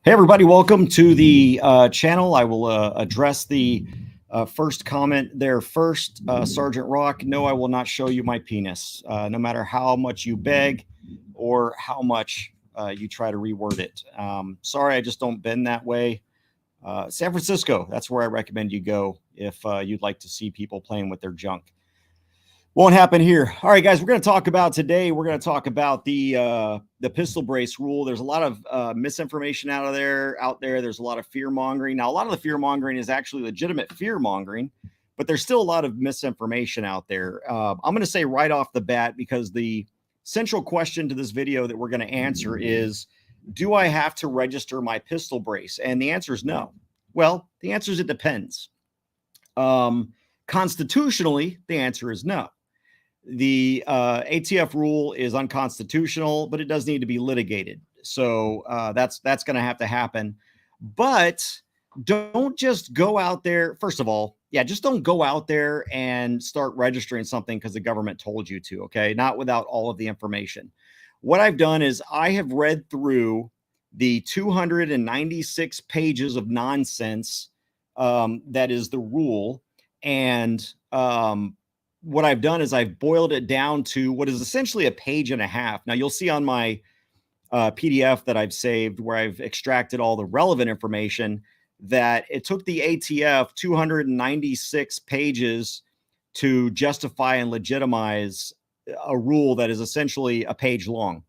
Hey, everybody, welcome to the channel. I will address the first comment there first. Sergeant Rock, no, I will not show you my penis, no matter how much you beg or how much you try to reword it. Sorry, I just don't bend that way. San Francisco, that's where I recommend you go if you'd like to see people playing with their junk. Won't happen here. All right, guys, we're going to talk about the pistol brace rule. There's a lot of misinformation out there. There's a lot of fear mongering. Now, a lot of the fear mongering is actually legitimate fear mongering, but there's still a lot of misinformation out there. I'm going to say right off the bat, because the central question to this video that we're going to answer is, do I have to register my pistol brace? And the answer is no. Well, the answer is it depends. Constitutionally, the answer is no. The ATF rule is unconstitutional, but it does need to be litigated. So that's going to have to happen. But don't just go out there. First of all, just don't go out there and start registering something because the government told you to, okay? Not without all of the information. What I've done is I have read through the 296 pages of nonsense that is the rule. And what I've done is I've boiled it down to what is essentially a page and a half. Now, you'll see on my PDF that I've saved where I've extracted all the relevant information that it took the ATF 296 pages to justify and legitimize a rule that is essentially a page long.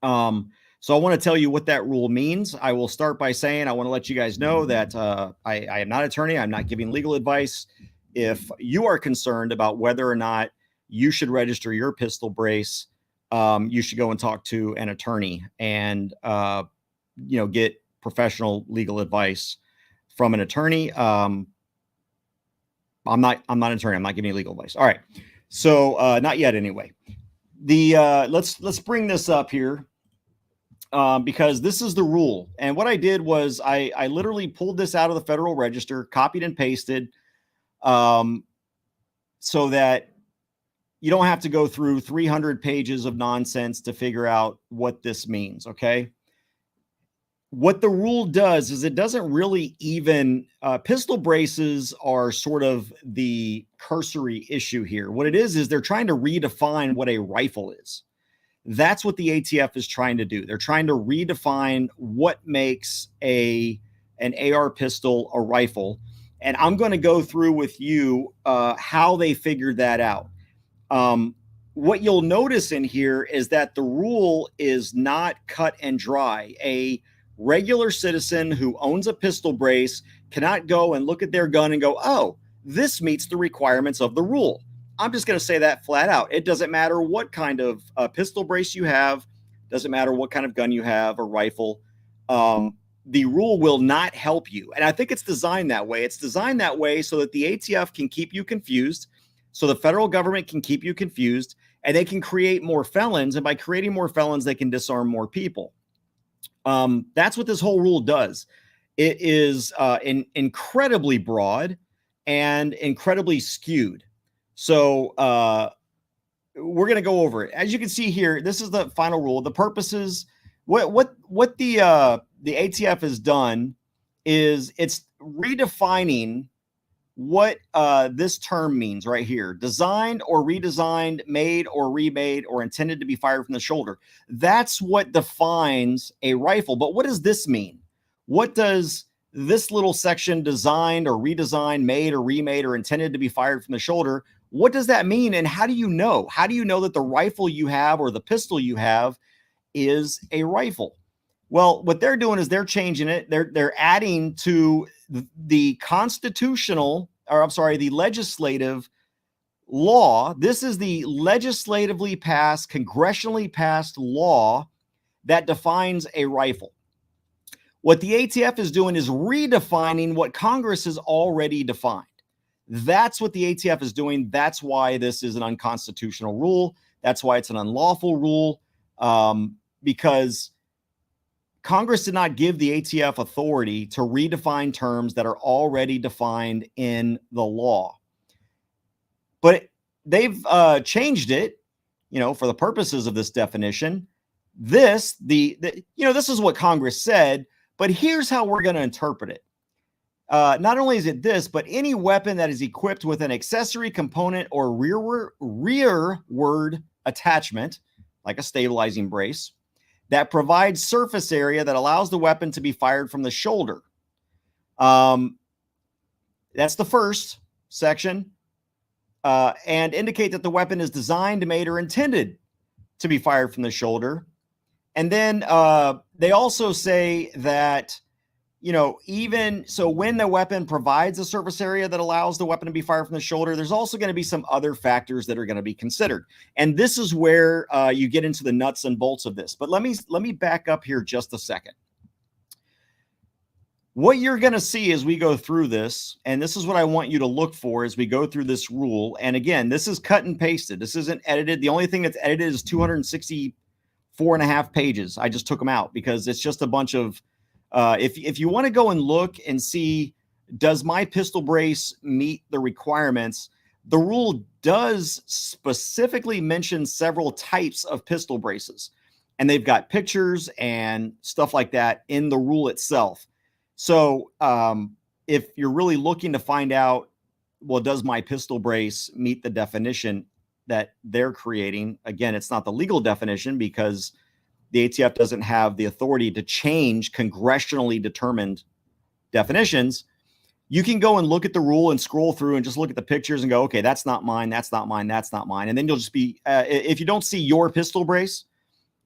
So I want to tell you what that rule means. I will start by saying I want to let you guys know that I am not an attorney. I'm not giving legal advice. If you are concerned about whether or not you should register your pistol brace, you should go and talk to an attorney and, get professional legal advice from an attorney. I'm not an attorney. I'm not giving you legal advice. All right. So, not yet anyway. Let's bring this up here. Because this is the rule. And what I did was I literally pulled this out of the Federal Register, copied and pasted, so that you don't have to go through 300 pages of nonsense to figure out what this means, okay? What the rule does is it doesn't really even, pistol braces are sort of the cursory issue here. What it is they're trying to redefine what a rifle is. That's what the ATF is trying to do. They're trying to redefine what makes an AR pistol a rifle. And I'm going to go through with you how they figured that out. What you'll notice in here is that the rule is not cut and dry. A regular citizen who owns a pistol brace cannot go and look at their gun and go, oh, this meets the requirements of the rule. I'm just going to say that flat out. It doesn't matter what kind of pistol brace you have. Doesn't matter what kind of gun you have, a rifle. The rule will not help you. And I think it's designed that way. It's designed that way so that the ATF can keep you confused, so the federal government can keep you confused, and they can create more felons. And by creating more felons, they can disarm more people. That's what this whole rule does. It is incredibly broad and incredibly skewed. So we're going to go over it. As you can see here, this is the final rule. The purposes, what the ATF has done is it's redefining what this term means right here. Designed or redesigned, made or remade, or intended to be fired from the shoulder. That's what defines a rifle. But what does this mean? What does this little section, designed or redesigned, made or remade, or intended to be fired from the shoulder, what does that mean? And how do you know? How do you know that the rifle you have or the pistol you have is a rifle? Well, what they're doing is they're changing it. They're adding to the the legislative law. This is the legislatively passed, congressionally passed law that defines a rifle. What the ATF is doing is redefining what Congress has already defined. That's what the ATF is doing. That's why this is an unconstitutional rule. That's why it's an unlawful rule, because Congress did not give the ATF authority to redefine terms that are already defined in the law. But they've changed it, for the purposes of this definition. This is what Congress said, But here's how we're going to interpret it. Not only is it this, but any weapon that is equipped with an accessory component or rearward attachment, like a stabilizing brace, that provides surface area that allows the weapon to be fired from the shoulder. That's the first section. And indicate that the weapon is designed, made, or intended to be fired from the shoulder. And then they also say that, even so, when the weapon provides a surface area that allows the weapon to be fired from the shoulder, there's also going to be some other factors that are going to be considered. And this is where you get into the nuts and bolts of this. But let me back up here just a second. What you're going to see as we go through this, and this is what I want you to look for as we go through this rule. And again, this is cut and pasted. This isn't edited. The only thing that's edited is 264.5 pages. I just took them out because it's just a bunch of, if you want to go and look and see, does my pistol brace meet the requirements? The rule does specifically mention several types of pistol braces, and they've got pictures and stuff like that in the rule itself. So if you're really looking to find out, well, does my pistol brace meet the definition that they're creating? Again, it's not the legal definition because the ATF doesn't have the authority to change congressionally determined definitions. You can go and look at the rule and scroll through and just look at the pictures and go, okay, that's not mine, that's not mine, that's not mine. And then you'll just be, if you don't see your pistol brace,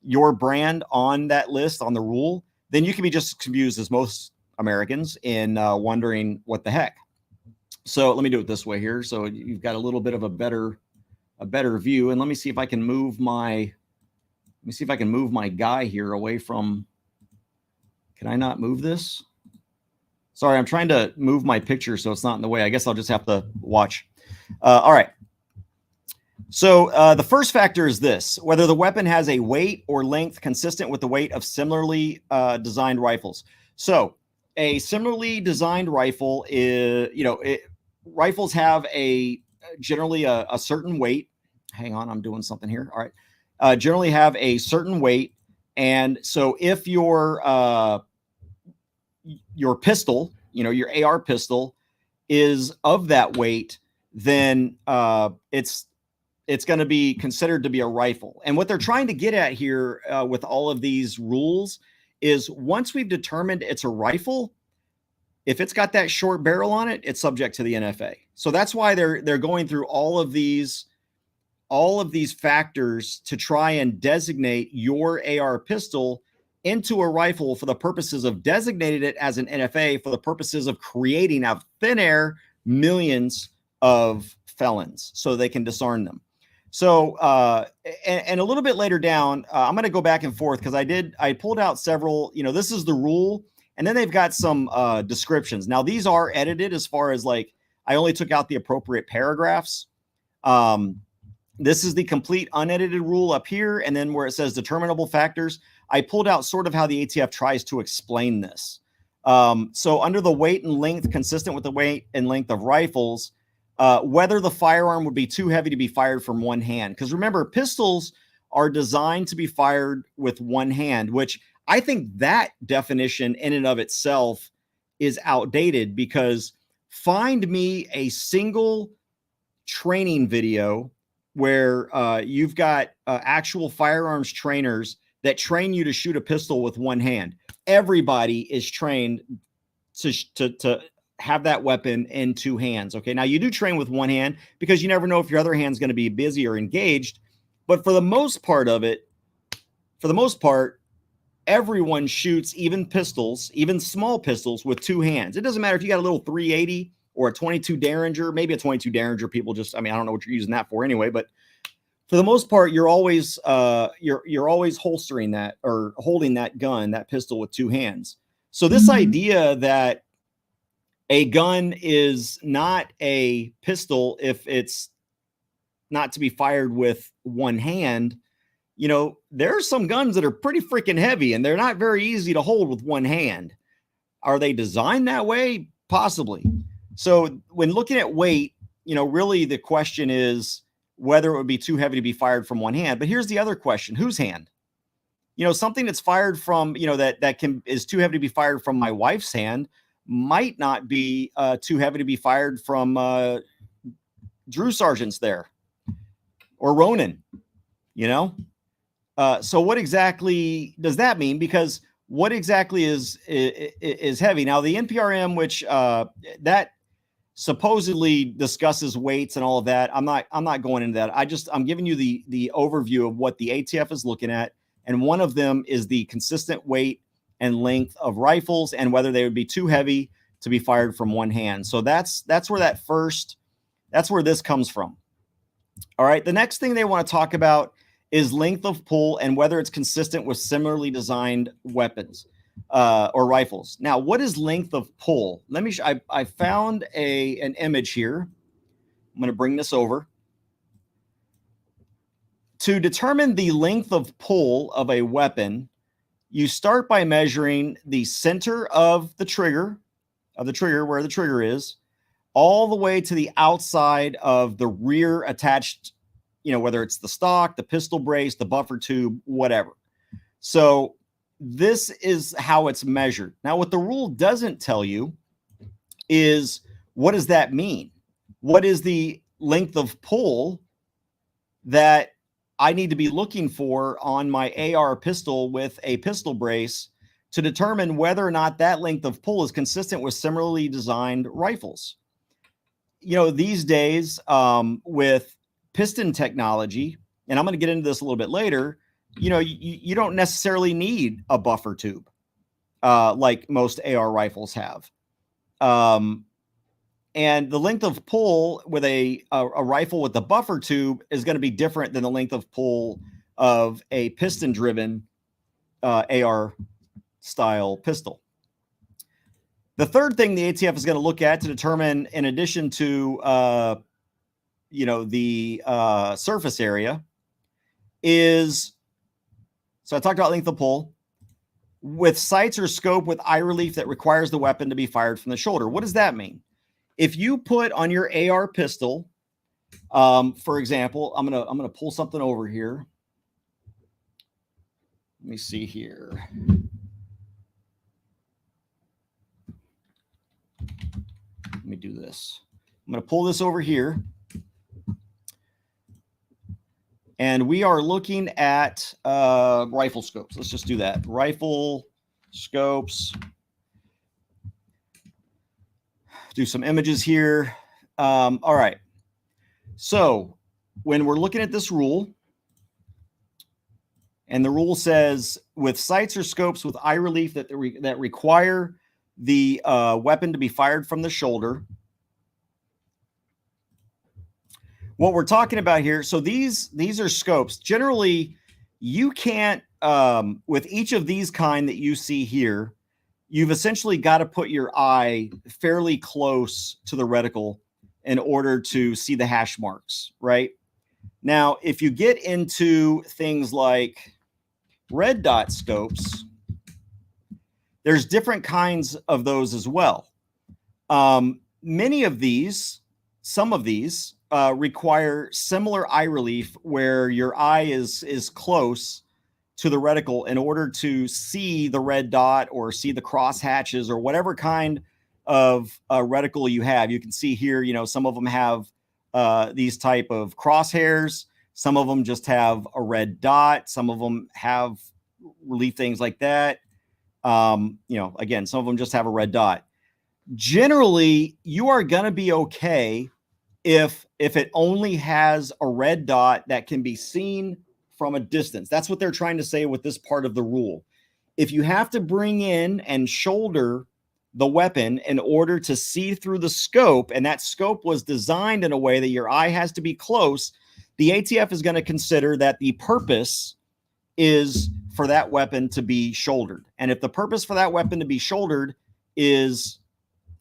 your brand on that list on the rule, then you can be just confused as most Americans in wondering what the heck. So let me do it this way here. So you've got a little bit of a better view. And let me see if I can move my guy here away from, can I not move this? Sorry, I'm trying to move my picture so it's not in the way. I guess I'll just have to watch. All right. So the first factor is this: whether the weapon has a weight or length consistent with the weight of similarly designed rifles. So a similarly designed rifle is, rifles have generally a certain weight. Hang on, I'm doing something here. All right. Generally have a certain weight. And so if your pistol, your AR pistol is of that weight, then it's going to be considered to be a rifle. And what they're trying to get at here with all of these rules is, once we've determined it's a rifle, if it's got that short barrel on it, it's subject to the NFA. So that's why they're going through all of these factors to try and designate your AR pistol into a rifle for the purposes of designating it as an NFA for the purposes of creating out of thin air millions of felons so they can disarm them. So, and a little bit later down, I'm going to go back and forth because I pulled out several, this is the rule. And then they've got some descriptions. Now, these are edited as far as I only took out the appropriate paragraphs. This is the complete unedited rule up here. And then where it says determinable factors, I pulled out sort of how the ATF tries to explain this. So under the weight and length consistent with the weight and length of rifles, whether the firearm would be too heavy to be fired from one hand. Because remember, pistols are designed to be fired with one hand, which I think that definition in and of itself is outdated, because find me a single training video where you've got actual firearms trainers that train you to shoot a pistol with one hand. Everybody is trained to have that weapon in two hands. Okay. Now you do train with one hand because you never know if your other hand's going to be busy or engaged. But for the most part, everyone shoots, even pistols, even small pistols, with two hands. It doesn't matter if you got a little 380 or a 22 Derringer, maybe a 22 Derringer. People just, I don't know what you're using that for anyway, but for the most part, you're always holstering that or holding that gun, that pistol, with two hands. So this idea that a gun is not a pistol if it's not to be fired with one hand, there are some guns that are pretty freaking heavy and they're not very easy to hold with one hand. Are they designed that way? Possibly. So when looking at weight, really the question is whether it would be too heavy to be fired from one hand. But here's the other question: whose hand? something that's fired from, that is too heavy to be fired from my wife's hand might not be too heavy to be fired from Drew Sargent's there or Ronan, So what exactly does that mean? Because what exactly is heavy? Now the NPRM, which that supposedly discusses weights and all of that. I'm not going into that. I'm giving you the overview of what the ATF is looking at. And one of them is the consistent weight and length of rifles and whether they would be too heavy to be fired from one hand. So that's where that's where this comes from. All right. The next thing they want to talk about is length of pull and whether it's consistent with similarly designed weapons or rifles. Now, what is length of pull? I found an image here. I'm going to bring this over. To determine the length of pull of a weapon, you start by measuring the center of the trigger, where the trigger is, all the way to the outside of the rear attached, whether it's the stock, the pistol brace, the buffer tube, whatever. So this is how it's measured. Now, what the rule doesn't tell you is, what does that mean? What is the length of pull that I need to be looking for on my AR pistol with a pistol brace to determine whether or not that length of pull is consistent with similarly designed rifles? These days with piston technology, and I'm going to get into this a little bit later, you don't necessarily need a buffer tube like most AR rifles have. And the length of pull with a rifle with the buffer tube is going to be different than the length of pull of a piston-driven AR style pistol. The third thing the ATF is going to look at to determine, in addition to the surface area, is, so I talked about length of pull, with sights or scope with eye relief that requires the weapon to be fired from the shoulder. What does that mean? If you put on your AR pistol, for example, I'm gonna pull something over here. Let me see here. Let me do this. I'm going to pull this over here. And we are looking at rifle scopes. Let's just do that. Rifle scopes. Do some images here. All right. So when we're looking at this rule, and the rule says with sights or scopes with eye relief that require the weapon to be fired from the shoulder. What we're talking about here, so these are scopes. Generally, you can't, with each of these kind that you see here, you've essentially got to put your eye fairly close to the reticle in order to see the hash marks, right? Now, if you get into things like red dot scopes, there's different kinds of those as well. Many of these, some of these require similar eye relief where your eye is close to the reticle in order to see the red dot or see the cross hatches or whatever kind of reticle you have. You can see here, some of them have these type of crosshairs. Some of them just have a red dot. Some of them have relief things like that. Again, some of them just have a red dot. Generally, you are going to be okay if it only has a red dot that can be seen from a distance. That's what they're trying to say with this part of the rule. If you have to bring in and shoulder the weapon in order to see through the scope, and that scope was designed in a way that your eye has to be close, the ATF is going to consider that the purpose is for that weapon to be shouldered. And if the purpose for that weapon to be shouldered is,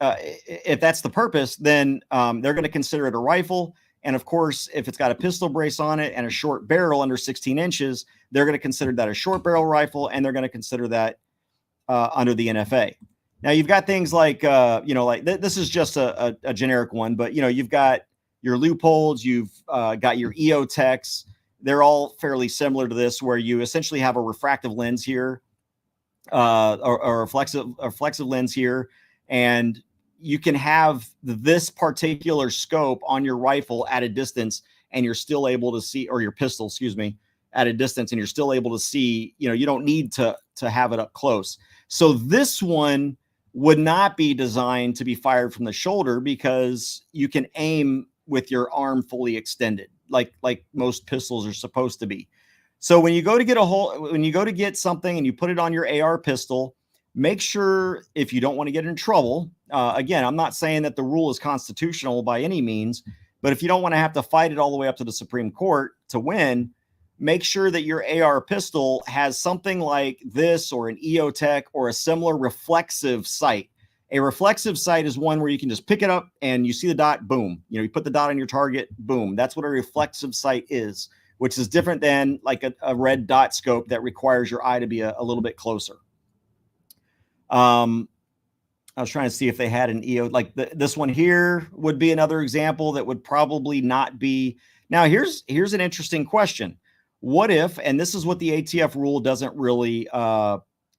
if that's the purpose, then they're going to consider it a rifle. And of course, if it's got a pistol brace on it and a short barrel under 16 inches, they're going to consider that a short barrel rifle, and they're going to consider that under the NFA. Now you've got things like, this is just a generic one, but you've got your Leupolds, you've got your EOTechs. they're all fairly similar to this, where you essentially have a refractive lens here, or a reflexive lens here, and you can have this particular scope on your rifle at a distance, and you're still able to see, or your pistol, excuse me, at a distance, and you're still able to see. You don't need to have it up close. So this one would not be designed to be fired from the shoulder, because you can aim with your arm fully extended, like most pistols are supposed to be. So when you go to get something and you put it on your AR pistol, make sure, if you don't want to get in trouble, again, I'm not saying that the rule is constitutional by any means, but if you don't want to have to fight it all the way up to the Supreme Court to win, make sure that your AR pistol has something like this, or an EOTech, or a similar reflexive sight. A reflexive sight is one where you can just pick it up and you see the dot, boom. You put the dot on your target, boom. That's what a reflexive sight is, which is different than like a red dot scope that requires your eye to be a little bit closer. I was trying to see if they had an EO, like this one here would be another example that would probably not be. Now, here's an interesting question. What if, and this is what the ATF rule doesn't really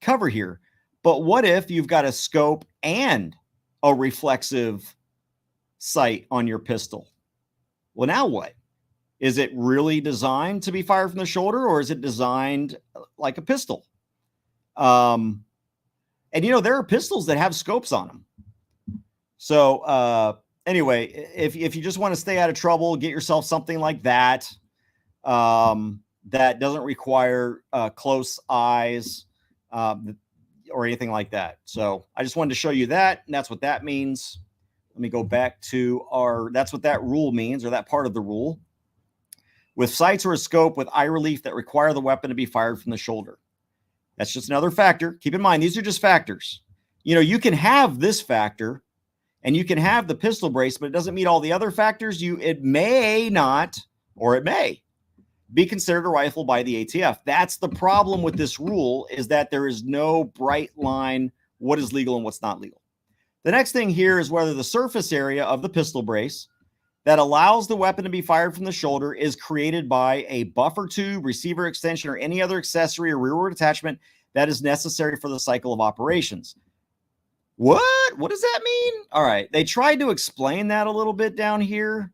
cover here, but what if you've got a scope and a reflexive sight on your pistol? Well, now what? Is it really designed to be fired from the shoulder, or is it designed like a pistol? And there are pistols that have scopes on them. So anyway, if you just want to stay out of trouble, get yourself something like that. That doesn't require close eyes or anything like that. So I just wanted to show you that, and that's what that means. Let me go back to that's what that rule means, or that part of the rule. With sights or a scope with eye relief that require the weapon to be fired from the shoulder. That's just another factor. Keep in mind, these are just factors. You can have this factor, and you can have the pistol brace, but it doesn't meet all the other factors. It may not, or it may be considered a rifle by the ATF. That's the problem with this rule, is that there is no bright line what is legal and what's not legal. The next thing here is whether the surface area of the pistol brace that allows the weapon to be fired from the shoulder is created by a buffer tube, receiver extension, or any other accessory or rearward attachment that is necessary for the cycle of operations. What? What does that mean? All right. They tried to explain that a little bit down here.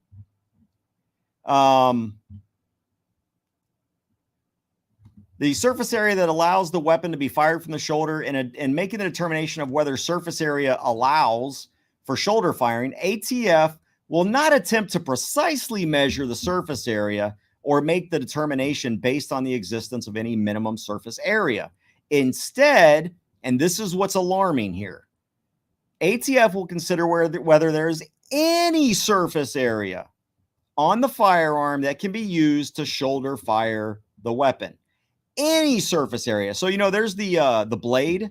The surface area that allows the weapon to be fired from the shoulder, and making the determination of whether surface area allows for shoulder firing, ATF will not attempt to precisely measure the surface area or make the determination based on the existence of any minimum surface area. Instead, and this is what's alarming here, ATF will consider whether there is any surface area on the firearm that can be used to shoulder fire the weapon. Any surface area. So, there's the blade. I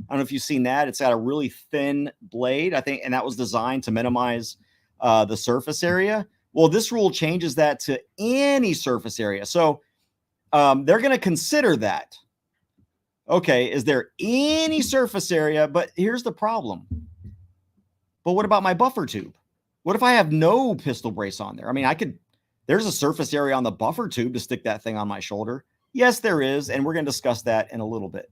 don't know if you've seen that. It's got a really thin blade, I think, and that was designed to minimize the surface area. Well, this rule changes that to any surface area. So they're going to consider that. Okay, is there any surface area? But here's the problem. But what about my buffer tube? What if I have no pistol brace on there? I mean, there's a surface area on the buffer tube to stick that thing on my shoulder. Yes, there is, and we're going to discuss that in a little bit.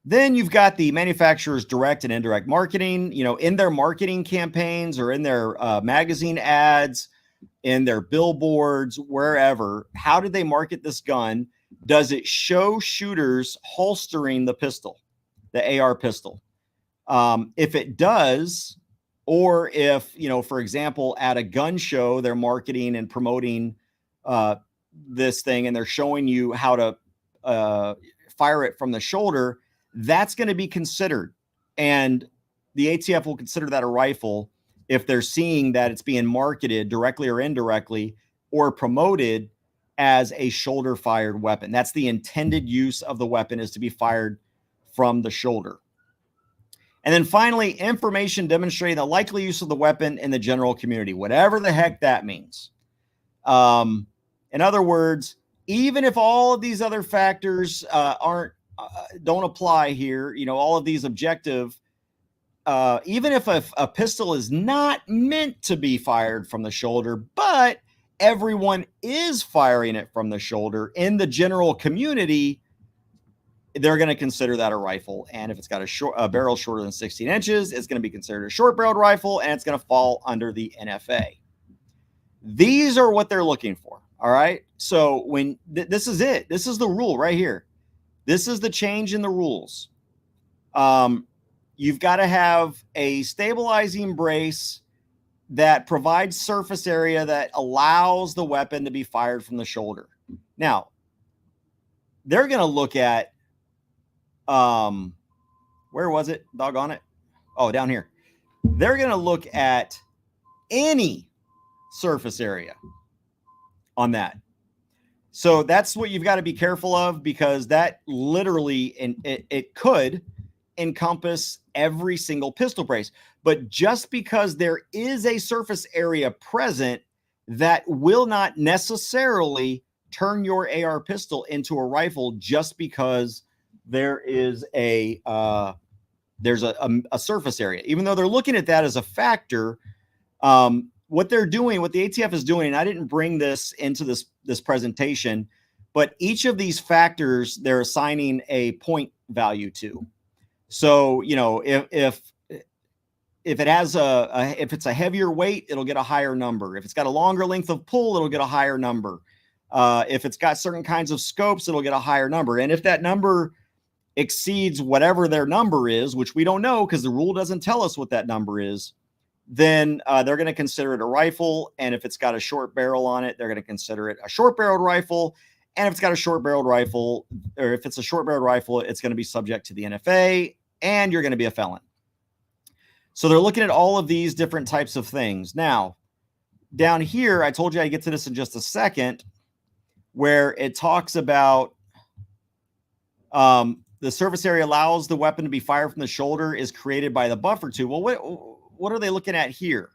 Then you've got the manufacturer's direct and indirect marketing, in their marketing campaigns or in their magazine ads, in their billboards, wherever. How did they market this gun? Does it show shooters holstering the pistol, the AR pistol? If it does, or if, for example, at a gun show, they're marketing and promoting this thing, and they're showing you how to fire it from the shoulder, that's going to be considered. And the ATF will consider that a rifle if they're seeing that it's being marketed directly or indirectly or promoted as a shoulder fired weapon. That's the intended use of the weapon, is to be fired from the shoulder. And then finally, information demonstrating the likely use of the weapon in the general community, whatever the heck that means. In other words, even if all of these other factors don't apply here, all of these objective even if a pistol is not meant to be fired from the shoulder, but everyone is firing it from the shoulder in the general community, they're going to consider that a rifle. And if it's got a barrel shorter than 16 inches, it's going to be considered a short-barreled rifle, and it's going to fall under the NFA. These are what they're looking for. All right. So when this is it, this is the rule right here. This is the change in the rules. You've got to have a stabilizing brace that provides surface area that allows the weapon to be fired from the shoulder. Now, they're going to look at, where was it? Doggone it. Oh, down here. They're going to look at any surface area on that. So that's what you've got to be careful of, because that literally, and it could encompass every single pistol brace. But just because there is a surface area present, that will not necessarily turn your AR pistol into a rifle just because there is a surface area. Even though they're looking at that as a factor, what they're doing, what the ATF is doing, and I didn't bring this into this presentation, but each of these factors they're assigning a point value to. So, you know, if it has if it's a heavier weight, it'll get a higher number. If it's got a longer length of pull, it'll get a higher number. If it's got certain kinds of scopes, it'll get a higher number. And if that number exceeds whatever their number is, which we don't know because the rule doesn't tell us what that number is, then they're going to consider it a rifle. And if it's got a short barrel on it, they're going to consider it a short-barreled rifle. And if it's got a short-barreled rifle, or if it's a short-barreled rifle, it's going to be subject to the NFA, and you're going to be a felon. So they're looking at all of these different types of things. Now, down here, I told you I'd get to this in just a second, where it talks about the surface area allows the weapon to be fired from the shoulder is created by the buffer tube. Well, what are they looking at here?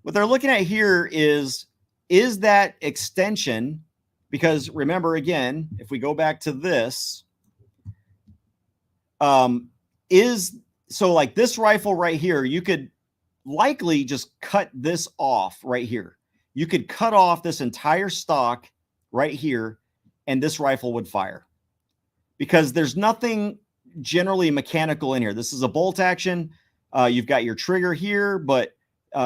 What they're looking at here is that extension, because remember, again, if we go back to this, so like this rifle right here, you could likely just cut this off right here. You could cut off this entire stock right here, and this rifle would fire, because there's nothing generally mechanical in here. This is a bolt action. You've got your trigger here, but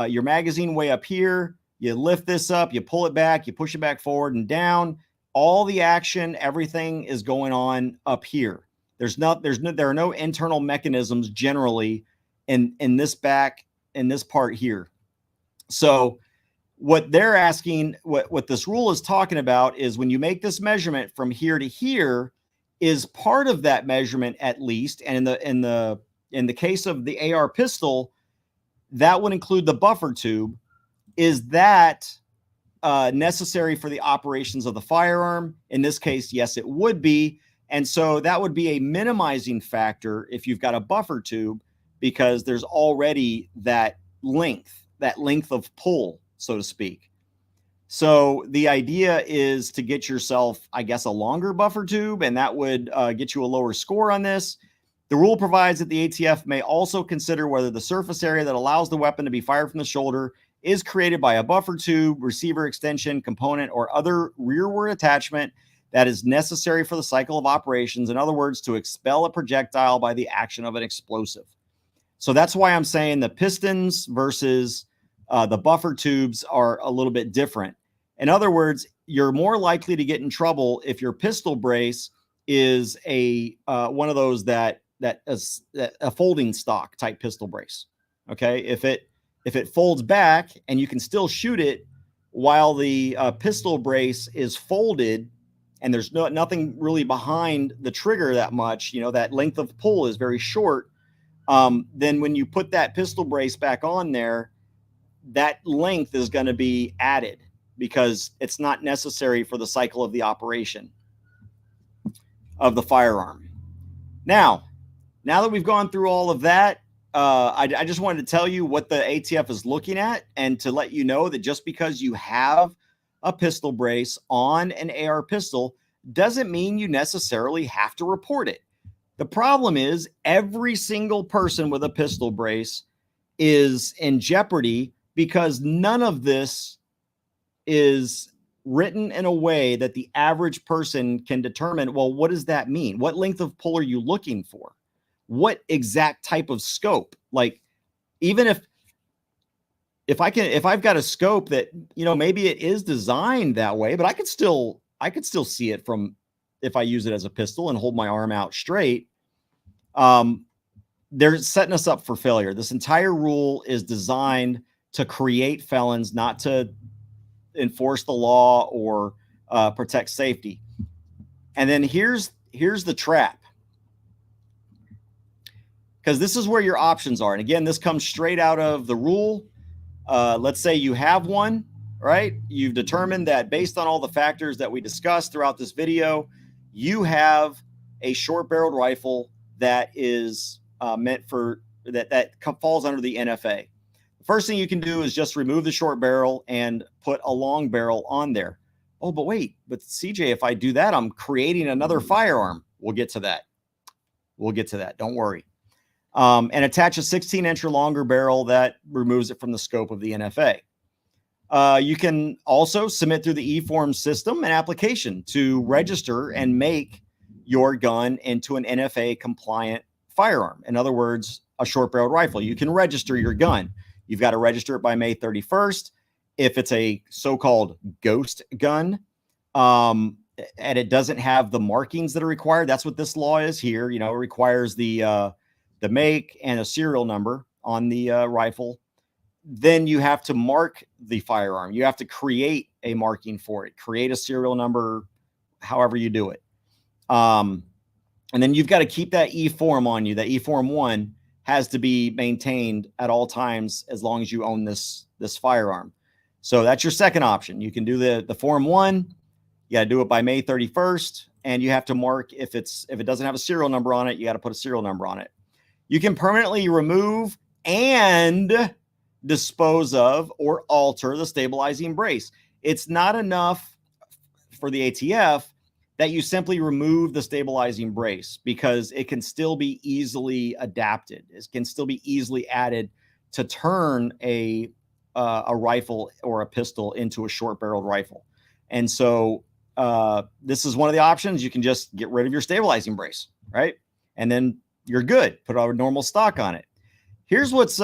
your magazine way up here. You lift this up, you pull it back, you push it back forward and down. All the action, everything is going on up here. There are no internal mechanisms generally in this part here. So what they're asking, what this rule is talking about is when you make this measurement from here to here, is part of that measurement at least, and in the case of the AR pistol, that would include the buffer tube. Is that necessary for the operations of the firearm? In this case, yes, it would be. And so that would be a minimizing factor if you've got a buffer tube, because there's already that length of pull, so to speak. So the idea is to get yourself, I guess, a longer buffer tube, and that would get you a lower score on this. The rule provides that the ATF may also consider whether the surface area that allows the weapon to be fired from the shoulder is created by a buffer tube, receiver extension component, or other rearward attachment that is necessary for the cycle of operations. In other words, to expel a projectile by the action of an explosive. So that's why I'm saying the pistons versus the buffer tubes are a little bit different. In other words, you're more likely to get in trouble if your pistol brace is a one of those that is a folding stock type pistol brace. Okay, if it folds back and you can still shoot it while the pistol brace is folded, and there's nothing really behind the trigger that much, you know, that length of pull is very short, then when you put that pistol brace back on there, that length is going to be added because it's not necessary for the cycle of the operation of the firearm. Now that we've gone through all of that, I just wanted to tell you what the ATF is looking at, and to let you know that just because you have a pistol brace on an AR pistol doesn't mean you necessarily have to report it. The problem is every single person with a pistol brace is in jeopardy because none of this is written in a way that the average person can determine, well, what does that mean? What length of pull are you looking for? What exact type of scope? Like, even if I've got a scope that, maybe it is designed that way, but I could still see it from, if I use it as a pistol and hold my arm out straight. They're setting us up for failure. This entire rule is designed to create felons, not to enforce the law or protect safety. And then here's the trap, because this is where your options are. And again, this comes straight out of the rule. Let's say you have one, right? You've determined that based on all the factors that we discussed throughout this video, you have a short-barreled rifle that is meant for that falls under the NFA. The first thing you can do is just remove the short barrel and put a long barrel on there. Oh, but wait, but CJ, if I do that, I'm creating another firearm. We'll get to that. Don't worry. And attach a 16-inch or longer barrel that removes it from the scope of the NFA. You can also submit through the eForms system an application to register and make your gun into an NFA compliant firearm. In other words, a short-barreled rifle. You can register your gun. You've got to register it by May 31st. If it's a so-called ghost gun, and it doesn't have the markings that are required, that's what this law is here. It requires the make and a serial number on the rifle. Then you have to mark the firearm. You have to create a marking for it, create a serial number, however you do it. And then you've got to keep that eForm on you. That eForm 1 has to be maintained at all times as long as you own this firearm. So that's your second option. You can do the Form 1. You got to do it by May 31st, and you have to mark if it doesn't have a serial number on it, you got to put a serial number on it. You can permanently remove and dispose of or alter the stabilizing brace. It's not enough for the ATF that you simply remove the stabilizing brace, because it can still be easily adapted. It can still be easily added to turn a rifle or a pistol into a short-barreled rifle. And so this is one of the options. You can just get rid of your stabilizing brace, right? And then you're good. Put a normal stock on it. Here's what's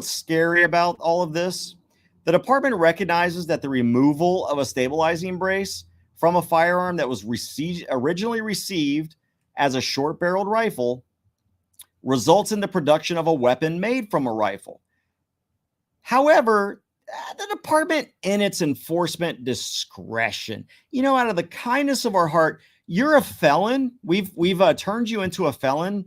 scary about all of this. The department recognizes that the removal of a stabilizing brace from a firearm that was originally received as a short-barreled rifle results in the production of a weapon made from a rifle. However, the department, in its enforcement discretion, out of the kindness of our heart, you're a felon. We've turned you into a felon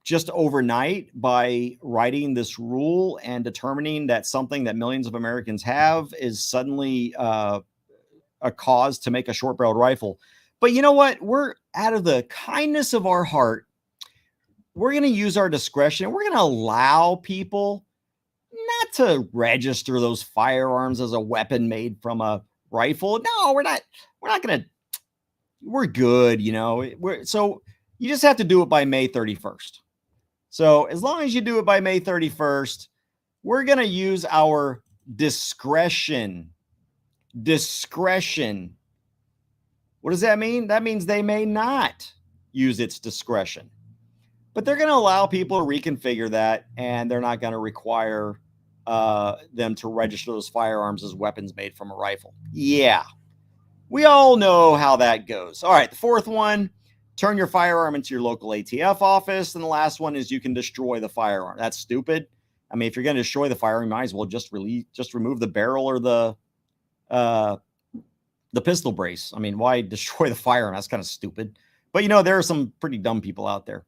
just overnight by writing this rule and determining that something that millions of Americans have is suddenly a cause to make a short-barreled rifle. But you know what? We're, out of the kindness of our heart, we're going to use our discretion. We're going to allow people not to register those firearms as a weapon made from a rifle. No, we're not going to. We're good, so you just have to do it by May 31st. So as long as you do it by May 31st, we're going to use our discretion. Discretion. What does that mean? That means they may not use its discretion, but they're going to allow people to reconfigure that, and they're not going to require them to register those firearms as weapons made from a rifle. Yeah, we all know how that goes. All right, the fourth one, turn your firearm into your local ATF office. And the last one is you can destroy the firearm. That's stupid. I mean, if you're going to destroy the firearm, you might as well just remove the barrel or the pistol brace. I mean, why destroy the firearm? That's kind of stupid. But, there are some pretty dumb people out there.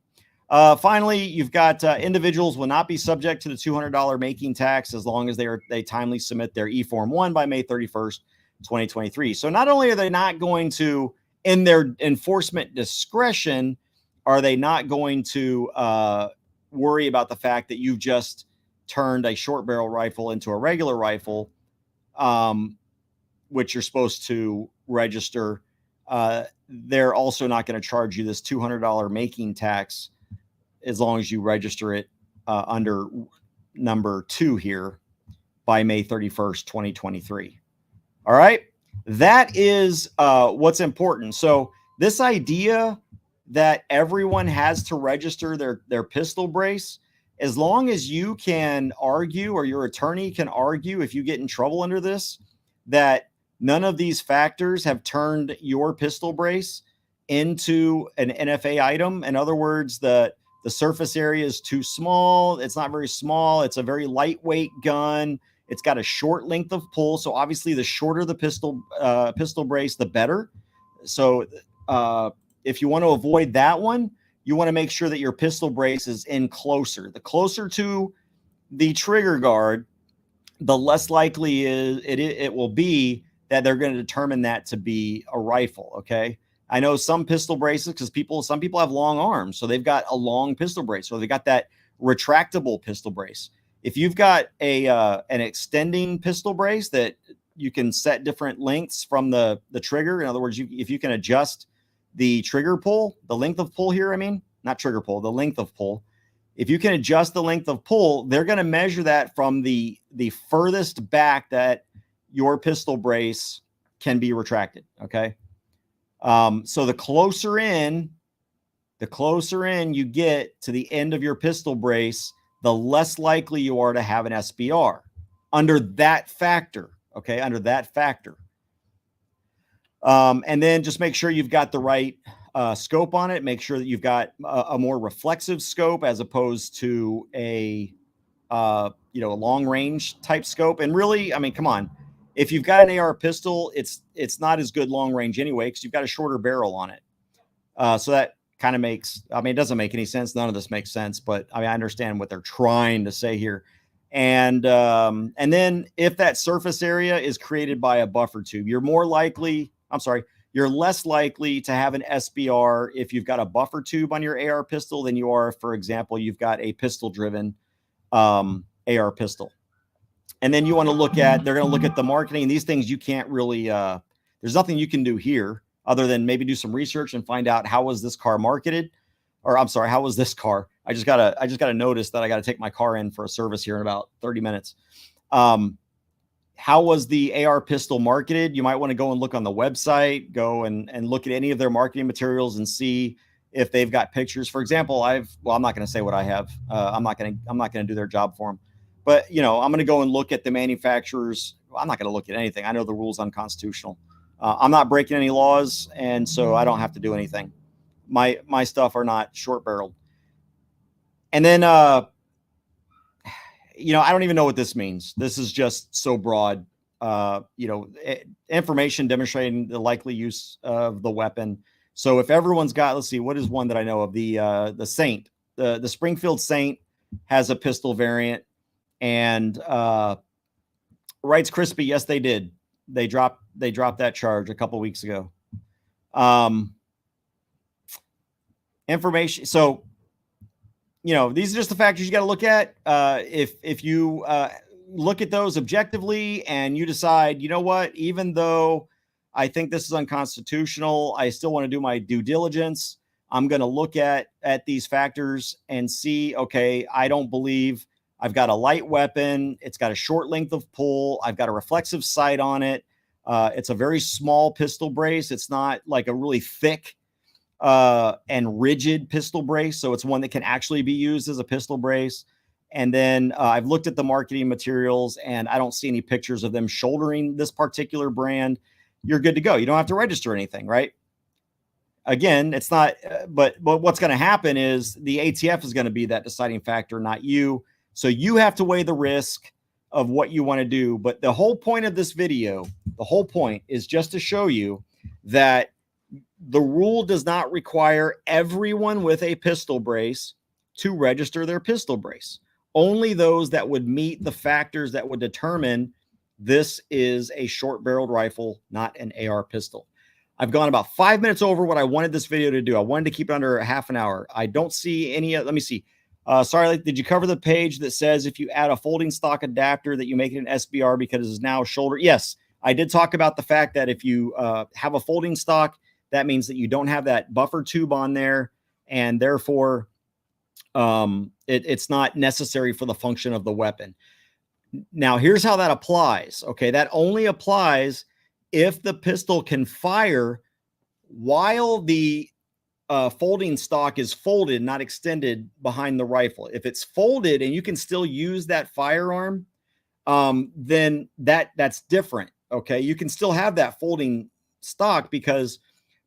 Finally, you've got individuals will not be subject to the $200 making tax as long as they timely submit their eForm 1 by May 31st, 2023. So not only are they not going to, in their enforcement discretion, are they not going to worry about the fact that you've just turned a short barrel rifle into a regular rifle, which you're supposed to register. they're also not going to charge you this $200 making tax as long as you register it under number 2 here by May 31st, 2023. All right. That is what's important. So this idea that everyone has to register their pistol brace, as long as you can argue, or your attorney can argue if you get in trouble under this, that none of these factors have turned your pistol brace into an NFA item. In other words, the surface area is too small. It's not very small. It's a very lightweight gun. It's got a short length of pull. So obviously the shorter the pistol brace, the better. So if you want to avoid that one, you want to make sure that your pistol brace is in closer. The closer to the trigger guard, the less likely it will be that they're going to determine that to be a rifle. Okay. I know some pistol braces, because some people have long arms, so they've got a long pistol brace, so they got that retractable pistol brace. If you've got an extending pistol brace that you can set different lengths from the trigger, in other words, if you can adjust the trigger pull, the length of pull here, I mean, not trigger pull, the length of pull. If you can adjust the length of pull, they're going to measure that from the furthest back that your pistol brace can be retracted. Okay. So the closer in you get to the end of your pistol brace, the less likely you are to have an SBR under that factor. Okay. Under that factor. And then just make sure you've got the right scope on it. Make sure that you've got a more reflexive scope as opposed to a long range type scope. And really, I mean, come on, if you've got an AR pistol, it's not as good long range anyway, because you've got a shorter barrel on it. So that kind of makes, I mean, it doesn't make any sense. None of this makes sense, but I mean, I understand what they're trying to say here. And then if that surface area is created by a buffer tube, you're less likely to have an SBR if you've got a buffer tube on your AR pistol than you are, for example, you've got a pistol driven AR pistol. And then you want to they're going to look at the marketing. These things you can't really, there's nothing you can do here other than maybe do some research and find out how was this car marketed, or I'm sorry, how was this car? I just got to notice that I got to take my car in for a service here in about 30 minutes. How was the AR pistol marketed? You might want to go and look on the website, go and look at any of their marketing materials and see if they've got pictures. For example, I'm not going to say what I have. I'm not going to do their job for them, but I'm going to go and look at the manufacturers. I'm not going to look at anything. I know the rule's unconstitutional. I'm not breaking any laws, and so I don't have to do anything. My stuff are not short barreled. And then, I don't even know what this means. This is just so broad. Information demonstrating the likely use of the weapon. So if everyone's got, let's see, what is one that I know of? The Saint, the Springfield Saint has a pistol variant, and Wrights Crispy, yes, they did. They dropped that charge a couple weeks ago. Information. So, these are just the factors you got to look at. If you look at those objectively and you decide, you know what, even though I think this is unconstitutional, I still want to do my due diligence. I'm going to look at these factors and see, okay, I don't believe I've got a light weapon. It's got a short length of pull. I've got a reflexive sight on it. It's a very small pistol brace. It's not like a really thick and rigid pistol brace. So it's one that can actually be used as a pistol brace. And then I've looked at the marketing materials and I don't see any pictures of them shouldering this particular brand. You're good to go. You don't have to register anything, right? Again, it's not, but what's going to happen is the ATF is going to be that deciding factor, not you. So you have to weigh the risk of what you want to do. But the whole point of this video, the whole point is just to show you that the rule does not require everyone with a pistol brace to register their pistol brace. Only those that would meet the factors that would determine this is a short-barreled rifle, not an AR pistol. I've gone about 5 minutes over what I wanted this video to do. I wanted to keep it under a half an hour. I don't see any. Let me see. Sorry, did you cover the page that says if you add a folding stock adapter that you make it an SBR because it is now shoulder? Yes, I did talk about the fact that if you have a folding stock that means that you don't have that buffer tube on there, and therefore it's not necessary for the function of the weapon. Now, here's how that applies. Okay, that only applies if the pistol can fire while the folding stock is folded, not extended behind the rifle. If it's folded and you can still use that firearm, then that's different. Okay, you can still have that folding stock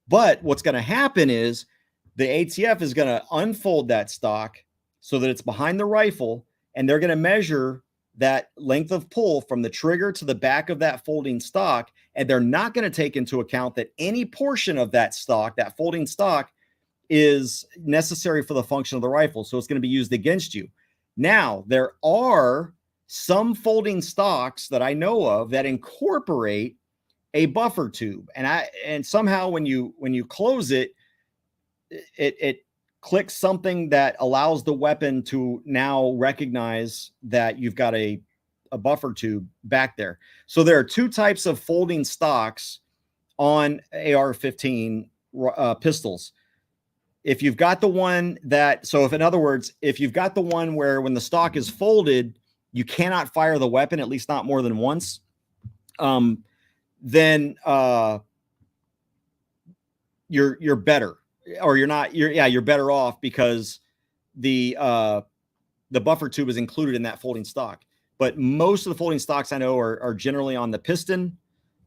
but what's going to happen is the ATF is going to unfold that stock so that it's behind the rifle, and they're going to measure that length of pull from the trigger to the back of that folding stock, and they're not going to take into account that any portion of that stock, that folding stock, is necessary for the function of the rifle, so it's going to be used against you. Now, there are some folding stocks that I know of that incorporate a buffer tube, and somehow when you close it clicks something that allows the weapon to now recognize that you've got a buffer tube back there. So there are two types of folding stocks on AR-15 pistols. If you've got the one in other words, if you've got the one where when the stock is folded, you cannot fire the weapon, at least not more than once, then you're better, or you're better off, because the buffer tube is included in that folding stock. But most of the folding stocks I know are generally on the piston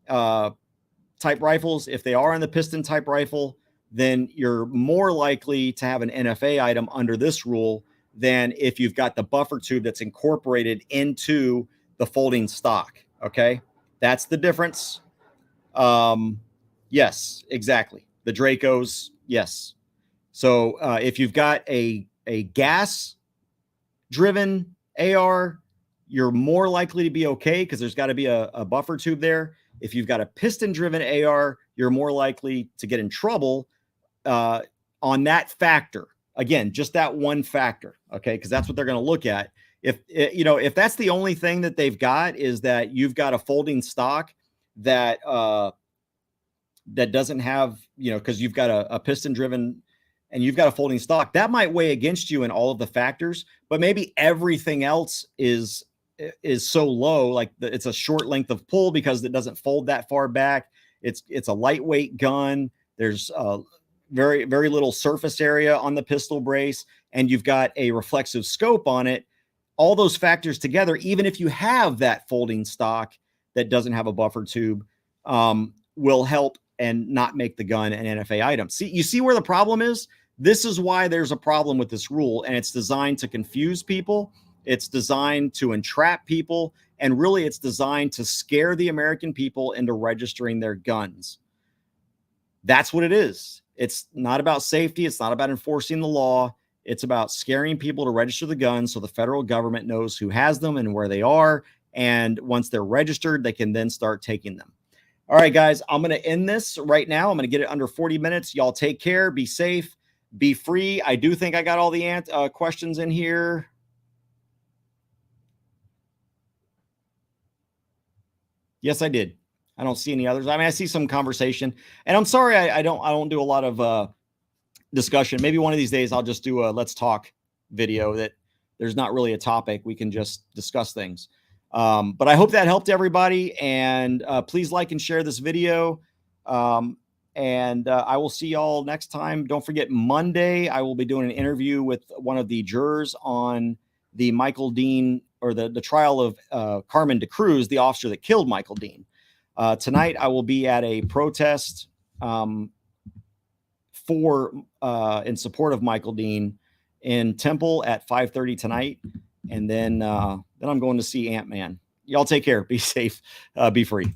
type rifles. If they are on the piston type rifle, then you're more likely to have an NFA item under this rule than if you've got the buffer tube that's incorporated into the folding stock. Okay, that's the difference. Yes, exactly. The Dracos, yes. So if you've got a gas driven AR, you're more likely to be okay because there's got to be a buffer tube there. If you've got a piston driven AR, you're more likely to get in trouble on that factor. Again, just that one factor, okay? Because that's what they're going to look at. If that's the only thing that they've got, is that you've got a folding stock that doesn't have, because you've got a piston driven and you've got a folding stock, that might weigh against you in all of the factors. But maybe everything else is so low, like it's a short length of pull because it doesn't fold that far back. It's a lightweight gun. There's very, very little surface area on the pistol brace, and you've got a reflexive scope on it. All those factors together, even if you have that folding stock that doesn't have a buffer tube, will help and not make the gun an NFA item. You see where the problem is? This is why there's a problem with this rule, and it's designed to confuse people. It's designed to entrap people, and really it's designed to scare the American people into registering their guns. That's what it is. It's not about safety. It's not about enforcing the law. It's about scaring people to register the guns so the federal government knows who has them and where they are. And once they're registered, they can then start taking them. All right, guys, I'm going to end this right now. I'm going to get it under 40 minutes. Y'all take care. Be safe. Be free. I do think I got all the questions in here. Yes, I did. I don't see any others. I mean, I see some conversation, and I'm sorry I don't do a lot of discussion. Maybe one of these days I'll just do a let's talk video that there's not really a topic. We can just discuss things. But I hope that helped everybody, and please like and share this video. And I will see y'all next time. Don't forget, Monday I will be doing an interview with one of the jurors on the Michael Dean, or the trial of Carmen DeCruz, the officer that killed Michael Dean. Tonight I will be at a protest in support of Michael Dean in Temple at 5:30 tonight, and then I'm going to see Ant-Man. Y'all take care. Be safe. Be free.